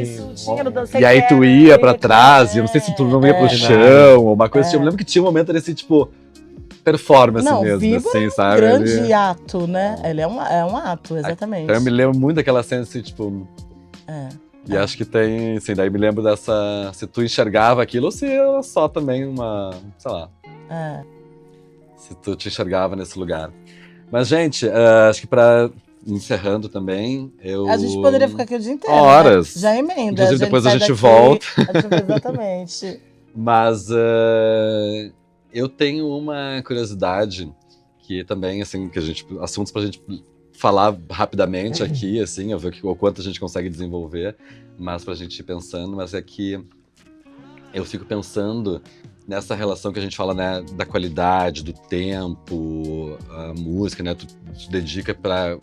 S1: Isso tinha no Dancê.
S2: E aí tu ia pra trás, e eu não sei se tu não ia pro chão, ou uma coisa assim. Eu me lembro que tinha um momento desse, tipo, performance mesmo,
S1: Víbora
S2: assim, sabe?
S1: É um grande ato, né? Ele é um ato, exatamente.
S2: Então eu me lembro muito daquela cena, assim, tipo... E acho que tem, assim, daí me lembro dessa... Se tu enxergava aquilo, ou se era só também uma... Sei lá. Se tu te enxergava nesse lugar. Mas, gente, acho que pra... Encerrando também,
S1: A gente poderia ficar aqui o dia inteiro,
S2: horas.
S1: Né? Já emenda.
S2: Inclusive, depois a gente volta.
S1: Exatamente.
S2: Mas eu tenho uma curiosidade que também, assim, que assuntos pra gente falar rapidamente aqui, assim, eu ver o quanto a gente consegue desenvolver, mas pra gente ir pensando, mas é que eu fico pensando nessa relação que a gente fala, né, da qualidade, do tempo, a música, né, tu te dedica para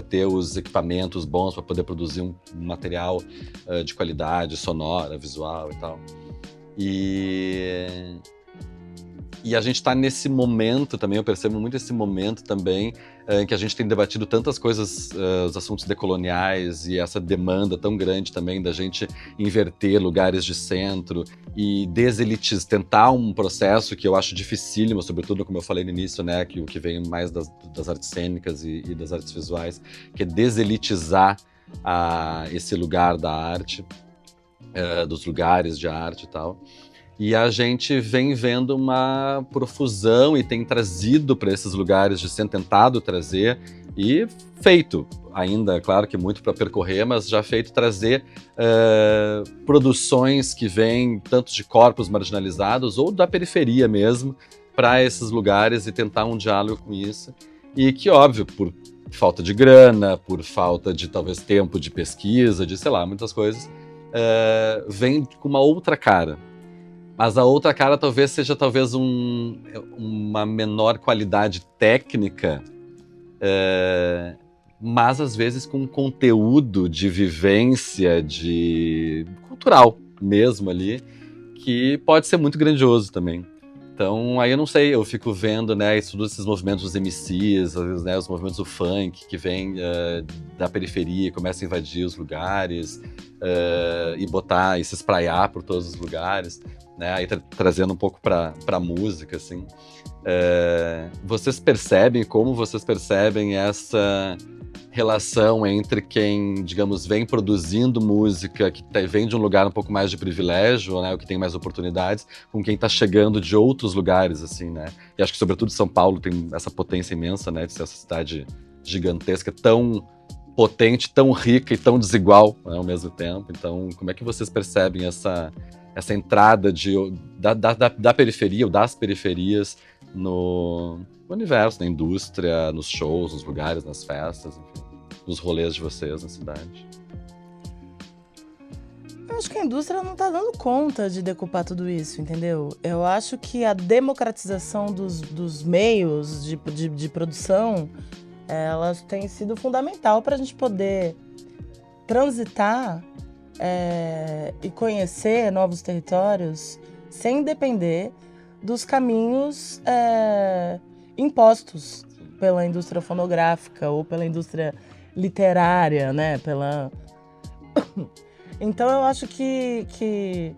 S2: ter os equipamentos bons para poder produzir um material de qualidade, sonora, visual e tal. E a gente está nesse momento também, eu percebo muito esse momento também, em que a gente tem debatido tantas coisas, os assuntos decoloniais e essa demanda tão grande também da gente inverter lugares de centro e tentar um processo que eu acho dificílimo, sobretudo como eu falei no início, né, que o que vem mais das artes cênicas e das artes visuais, que é deselitizar esse lugar da arte. dos lugares de arte e tal. E a gente vem vendo uma profusão e tem trazido para esses lugares, de ser tentado trazer e feito ainda, claro que muito para percorrer, mas já feito trazer produções que vêm tanto de corpos marginalizados ou da periferia mesmo para esses lugares e tentar um diálogo com isso. E que, óbvio, por falta de grana, por falta de talvez tempo de pesquisa, de sei lá, muitas coisas, vem com uma outra cara. Mas a outra cara talvez seja uma menor qualidade técnica, mas às vezes com conteúdo de vivência, de cultural mesmo ali, que pode ser muito grandioso também. Então, aí eu não sei, eu fico vendo, né, todos esses movimentos dos MCs, né, os movimentos do funk que vêm da periferia, começam a invadir os lugares e se espraiar por todos os lugares, né, aí trazendo um pouco para música, assim. Vocês percebem essa relação entre quem, digamos, vem produzindo música, que vem de um lugar um pouco mais de privilégio, né, o que tem mais oportunidades, com quem está chegando de outros lugares, assim, né? E acho que, sobretudo, São Paulo tem essa potência imensa, né, de ser essa cidade gigantesca, tão potente, tão rica e tão desigual, né, ao mesmo tempo. Então, como é que vocês percebem essa entrada da periferia, ou das periferias, no universo, na indústria, nos shows, nos lugares, nas festas, enfim, nos rolês de vocês na cidade?
S1: Eu acho que a indústria não está dando conta de decupar tudo isso, entendeu? Eu acho que a democratização dos meios de produção, elas tem sido fundamental para a gente poder transitar e conhecer novos territórios sem depender dos caminhos impostos pela indústria fonográfica ou pela indústria literária, né? Então eu acho que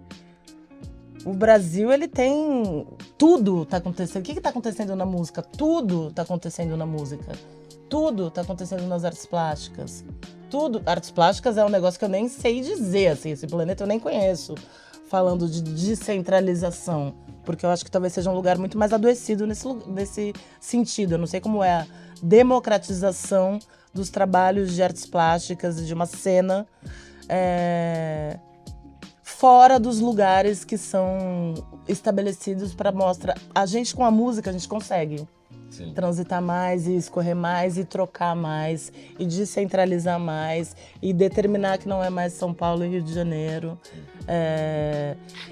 S1: o Brasil, ele tem... Tudo está acontecendo. O que está acontecendo na música? Tudo está acontecendo na música. Tudo está acontecendo nas artes plásticas. Tudo. Artes plásticas é um negócio que eu nem sei dizer, assim. Esse planeta eu nem conheço, falando de descentralização. Porque eu acho que talvez seja um lugar muito mais adoecido nesse sentido. Eu não sei como é a democratização dos trabalhos de artes plásticas e de uma cena fora dos lugares que são estabelecidos para mostrar. A gente, com a música, a gente consegue transitar mais e escorrer mais e trocar mais e descentralizar mais e determinar que não é mais São Paulo e Rio de Janeiro.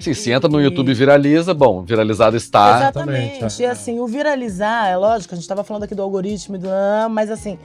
S2: Sim, se entra no YouTube e viraliza, bom, viralizado está.
S1: Exatamente. E assim, o viralizar, é lógico, a gente estava falando aqui do algoritmo, mas assim,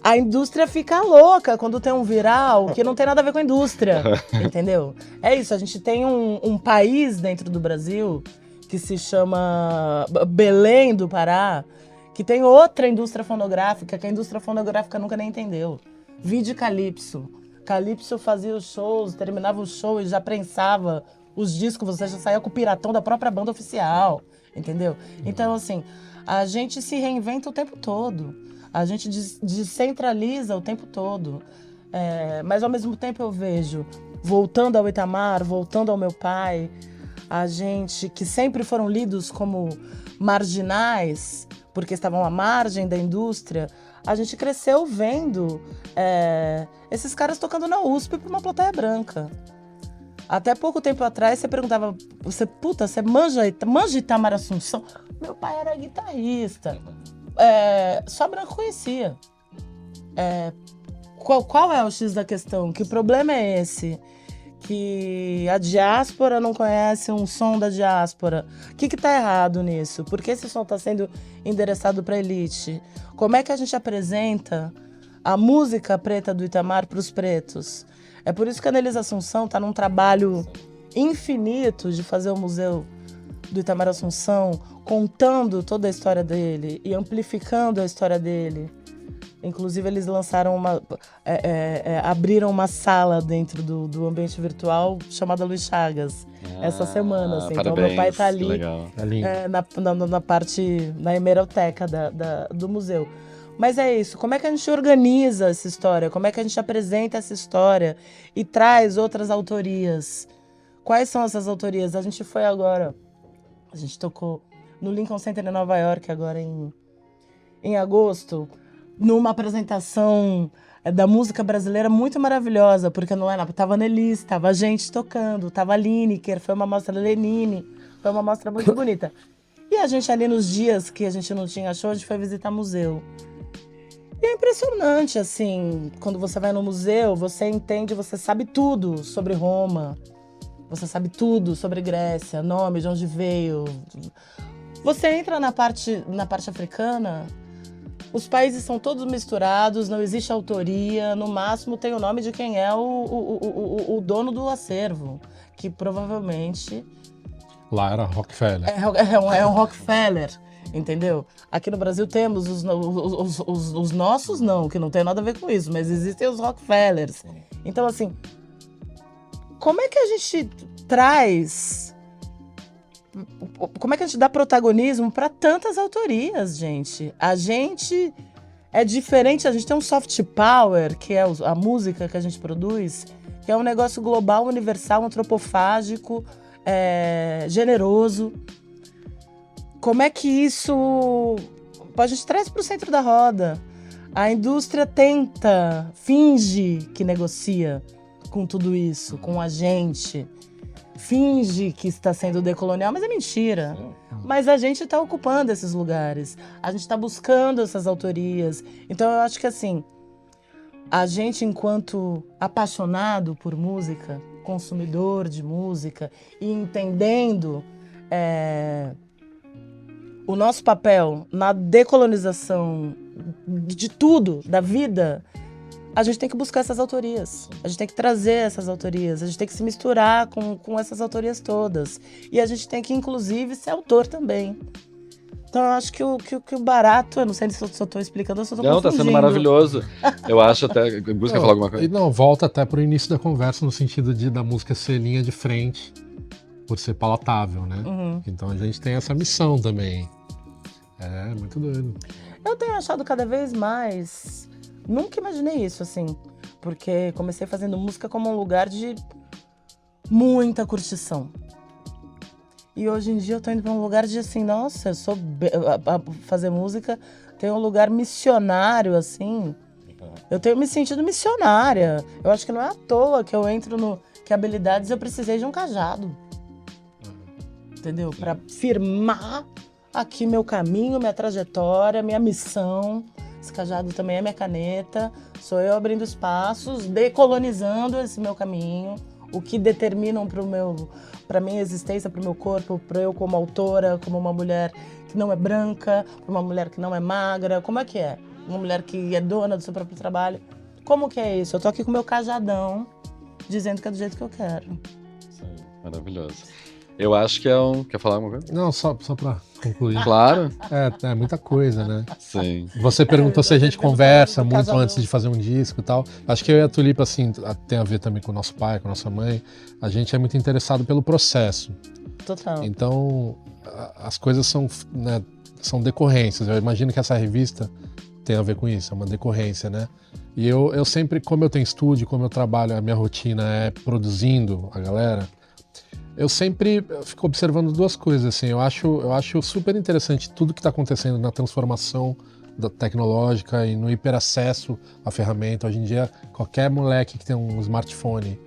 S1: a indústria fica louca quando tem um viral que não tem nada a ver com a indústria, entendeu? É isso, a gente tem um país dentro do Brasil que se chama Belém do Pará, que tem outra indústria fonográfica, que a indústria fonográfica nunca nem entendeu. Vide Calypso. Calypso fazia os shows, terminava o show e já prensava os discos, você já saía com o piratão da própria banda oficial, entendeu? Então, assim, a gente se reinventa o tempo todo. A gente descentraliza o tempo todo. Mas, ao mesmo tempo, eu vejo, voltando ao Itamar, voltando ao meu pai, a gente que sempre foram lidos como marginais, porque estavam à margem da indústria, a gente cresceu vendo esses caras tocando na USP para uma plateia branca. Até pouco tempo atrás, você perguntava, você manja Itamar Assunção? Meu pai era guitarrista. Só branco conhecia. Qual é o X da questão? Que problema é esse? Que a diáspora não conhece um som da diáspora. O que está errado nisso? Por que esse som está sendo endereçado para a elite? Como é que a gente apresenta a música preta do Itamar para os pretos? É por isso que a Anelisa Assunção está num trabalho infinito de fazer o museu do Itamar Assunção, contando toda a história dele e amplificando a história dele. Inclusive, eles lançaram abriram uma sala dentro do ambiente virtual chamada Luiz Chagas essa semana. Assim.
S2: Parabéns,
S1: então, meu pai está ali
S2: legal.
S4: É lindo.
S1: na parte, na hemeroteca do museu. Mas é isso, como é que a gente organiza essa história? Como é que a gente apresenta essa história e traz outras autorias? Quais são essas autorias? A gente foi agora, a gente tocou no Lincoln Center em Nova York agora em agosto, numa apresentação da música brasileira muito maravilhosa, porque não era, tava Nelis, tava a gente tocando, tava Lineker, foi uma mostra Lenine, foi uma mostra muito bonita. E a gente ali nos dias que a gente não tinha show, a gente foi visitar museu. E é impressionante, assim, quando você vai no museu, você entende, você sabe tudo sobre Roma, você sabe tudo sobre Grécia, nome, de onde veio. Você entra na parte africana, os países são todos misturados, não existe autoria, no máximo tem o nome de quem é o dono do acervo, que provavelmente...
S4: Lá era Rockefeller.
S1: É um Rockefeller, entendeu? Aqui no Brasil temos os nossos, não, que não tem nada a ver com isso, mas existem os Rockefellers. Então, assim, como é que a gente traz... Como é que a gente dá protagonismo para tantas autorias, gente? A gente é diferente, a gente tem um soft power, que é a música que a gente produz, que é um negócio global, universal, antropofágico, generoso. Como é que isso... A gente traz para o centro da roda. A indústria tenta, finge que negocia com tudo isso, com a gente. Finge que está sendo decolonial, mas é mentira. Mas a gente está ocupando esses lugares. A gente está buscando essas autorias. Então eu acho que assim, a gente enquanto apaixonado por música, consumidor de música e entendendo o nosso papel na decolonização de tudo, da vida, a gente tem que buscar essas autorias, a gente tem que trazer essas autorias, a gente tem que se misturar com essas autorias todas. E a gente tem que, inclusive, ser autor também. Então, eu acho que o barato, eu não sei se eu estou explicando ou se eu estou confundindo.
S2: Não, tá sendo maravilhoso. Eu acho até... Busca falar alguma coisa?
S4: Não, volta até pro início da conversa, no sentido da música ser linha de frente, por ser palatável, né?
S1: Uhum.
S4: Então a gente tem essa missão também. É, muito doido.
S1: Eu tenho achado cada vez mais... Nunca imaginei isso, assim, porque comecei fazendo música como um lugar de muita curtição. E hoje em dia eu tô indo pra um lugar de, assim, nossa, eu sou... fazer música tem um lugar missionário, assim. Eu tenho me sentido missionária. Eu acho que não é à toa que eu entro no... Que habilidades eu precisei de um cajado. Entendeu? Pra firmar aqui meu caminho, minha trajetória, minha missão... Esse cajado também é minha caneta, sou eu abrindo espaços, decolonizando esse meu caminho, o que determinam para minha existência, para o meu corpo, para eu como autora, como uma mulher que não é branca, para uma mulher que não é magra, como é que é? Uma mulher que é dona do seu próprio trabalho. Como que é isso? Eu tô aqui com o meu cajadão, dizendo que é do jeito que eu quero.
S2: Sim, maravilhoso. Eu acho que é um... Quer falar alguma coisa?
S4: Não, só pra concluir.
S2: Claro.
S4: É muita coisa, né?
S2: Sim.
S4: Você perguntou se a gente conversa muito antes de fazer um disco e tal. Acho que eu e a Tulipa, assim, tem a ver também com o nosso pai, com a nossa mãe. A gente é muito interessado pelo processo.
S1: Total.
S4: Então, as coisas são, né, são decorrências. Eu imagino que essa revista tem a ver com isso, é uma decorrência, né? E eu sempre, como eu tenho estúdio, como eu trabalho, a minha rotina é produzindo a galera... Eu sempre fico observando duas coisas, assim, eu acho super interessante tudo que está acontecendo na transformação tecnológica e no hiperacesso à ferramenta. Hoje em dia, qualquer moleque que tem um smartphone,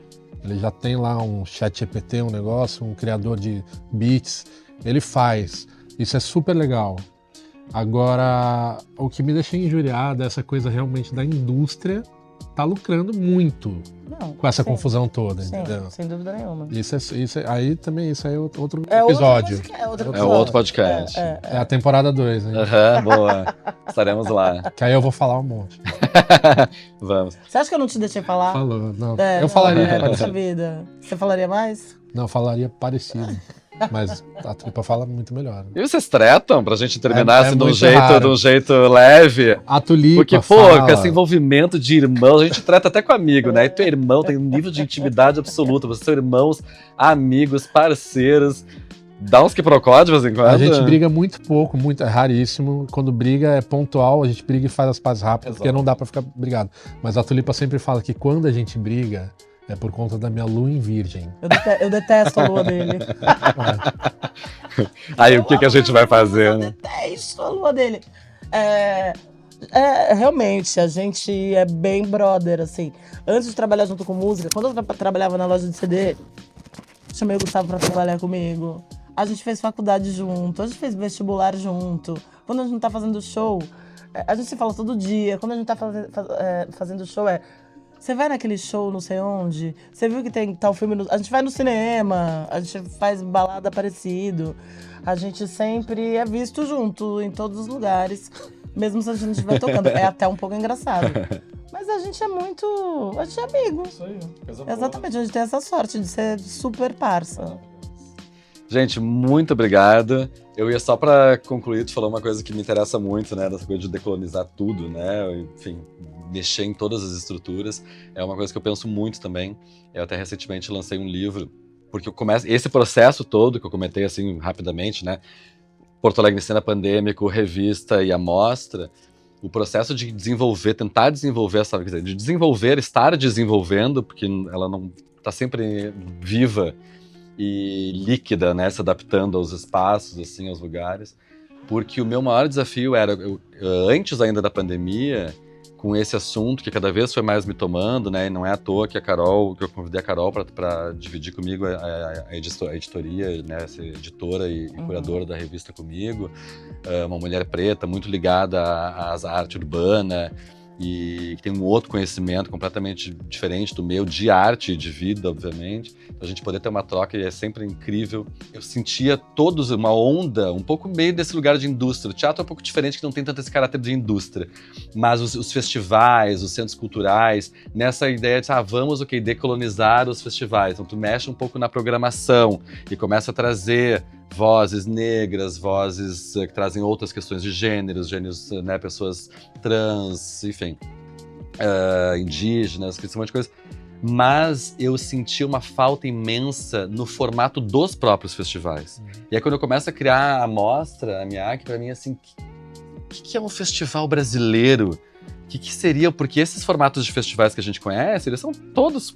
S4: ele já tem lá um chat GPT, um negócio, um criador de beats, ele faz. Isso é super legal. Agora, o que me deixa injuriado é essa coisa realmente da indústria tá lucrando muito com essa confusão toda, entendeu?
S1: Sem dúvida nenhuma.
S4: Isso aí é outro episódio.
S2: É outro podcast.
S4: É a temporada 2, né?
S2: Boa. Estaremos lá.
S4: Que aí eu vou falar um monte.
S2: Vamos.
S1: Você acha que eu não te deixei falar?
S4: Falou, não. Eu falaria.
S1: Poxa vida. Você falaria mais?
S4: Não, eu falaria parecido. Mas a Tulipa fala muito melhor.
S2: E vocês tretam pra gente terminar assim, de um jeito leve?
S4: A Tulipa
S2: porque, com esse envolvimento de irmãos, a gente trata até com amigo, né? E teu irmão tem um nível de intimidade absoluta. Vocês são irmãos, amigos, parceiros. Dá uns quiprocó de vez em quando?
S4: A gente briga muito pouco, muito, é raríssimo. Quando briga é pontual, a gente briga e faz as pazes rápido, porque não dá pra ficar brigado. Mas a Tulipa sempre fala que quando a gente briga, é por conta da minha lua em virgem.
S1: Eu detesto a lua dele.
S2: Aí o que a gente vai fazer, né?
S1: Eu detesto a lua dele. Realmente, a gente é bem brother, assim. Antes de trabalhar junto com música, quando eu trabalhava na loja de CD, chamei o Gustavo pra trabalhar comigo. A gente fez faculdade junto, a gente fez vestibular junto. Quando a gente não tá fazendo show, a gente se fala todo dia. Quando a gente tá fazendo show, você vai naquele show não sei onde? Você viu que tem tal filme? A gente vai no cinema, a gente faz balada parecido. A gente sempre é visto junto em todos os lugares, mesmo se a gente estiver tocando. É até um pouco engraçado. Mas a gente é muito... A gente é amigo.
S3: Isso aí, coisa boa.
S1: Exatamente, a gente tem essa sorte de ser super parça.
S2: Gente, muito obrigado. Eu ia só pra concluir, tu falou uma coisa que me interessa muito, né? Dessa coisa de decolonizar tudo, né? Enfim, mexer em todas as estruturas. É uma coisa que eu penso muito também. Eu até recentemente lancei um livro, porque eu começo esse processo todo que eu comentei assim rapidamente, né? Porto Alegre Cena Pandêmico, revista e amostra. O processo de desenvolver, tentar desenvolver essa, quer dizer, de desenvolver, estar desenvolvendo, porque ela não está sempre viva e líquida, né, se adaptando aos espaços, assim, aos lugares, porque o meu maior desafio era, antes ainda da pandemia, com esse assunto que cada vez foi mais me tomando, né, e não é à toa que eu convidei a Carol para dividir comigo a editoria, né, essa editora e curadora da revista comigo, uma mulher preta, muito ligada à arte urbana, e que tem um outro conhecimento completamente diferente do meu, de arte e de vida, obviamente. Então, a gente poder ter uma troca é sempre incrível. Eu sentia todos uma onda, um pouco meio desse lugar de indústria. O teatro é um pouco diferente, que não tem tanto esse caráter de indústria. Mas os festivais, os centros culturais, nessa ideia de, vamos decolonizar os festivais. Então, tu mexe um pouco na programação e começa a trazer vozes negras, vozes que trazem outras questões de gêneros, né, pessoas trans, enfim, indígenas, que são um monte de coisa. Mas eu senti uma falta imensa no formato dos próprios festivais. E aí quando eu começo a criar a mostra, a MIAC, pra mim, assim, o que é um festival brasileiro? O que seria? Porque esses formatos de festivais que a gente conhece, eles são todos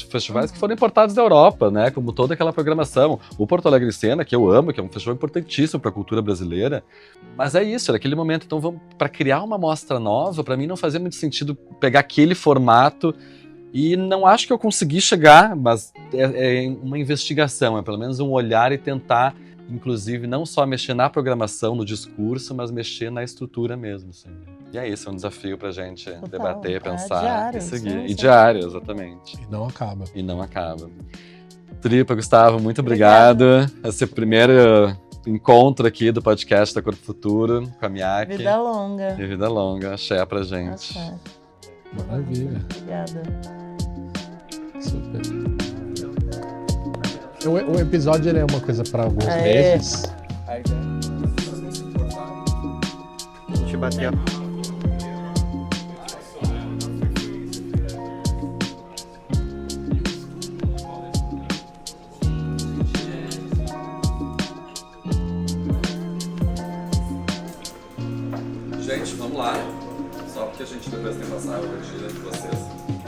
S2: festivais que foram importados da Europa, né? Como toda aquela programação. O Porto Alegre Cena, que eu amo, que é um festival importantíssimo para a cultura brasileira. Mas é isso, era aquele momento. Então, para criar uma mostra nova, para mim não fazia muito sentido pegar aquele formato. E não acho que eu consegui chegar, mas é uma investigação, é pelo menos um olhar e tentar, inclusive, não só mexer na programação, no discurso, mas mexer na estrutura mesmo, assim. E é isso, é um desafio pra gente debater, pensar
S1: diário,
S2: e seguir.
S1: sim.
S2: E diário, exatamente.
S4: E não acaba.
S2: E não acaba. Tulipa, Gustavo, muito obrigado. Esse é o primeiro encontro aqui do podcast da Corpo Futuro, com a MIAC.
S1: Vida longa.
S2: E vida longa. Axé pra gente.
S1: Axé.
S4: Maravilha.
S1: Obrigada.
S4: Super. O episódio ele é uma coisa para alguns meses.
S3: A gente bateu.
S2: Gente, vamos lá. Só porque a gente depois tem que passar o dia de vocês.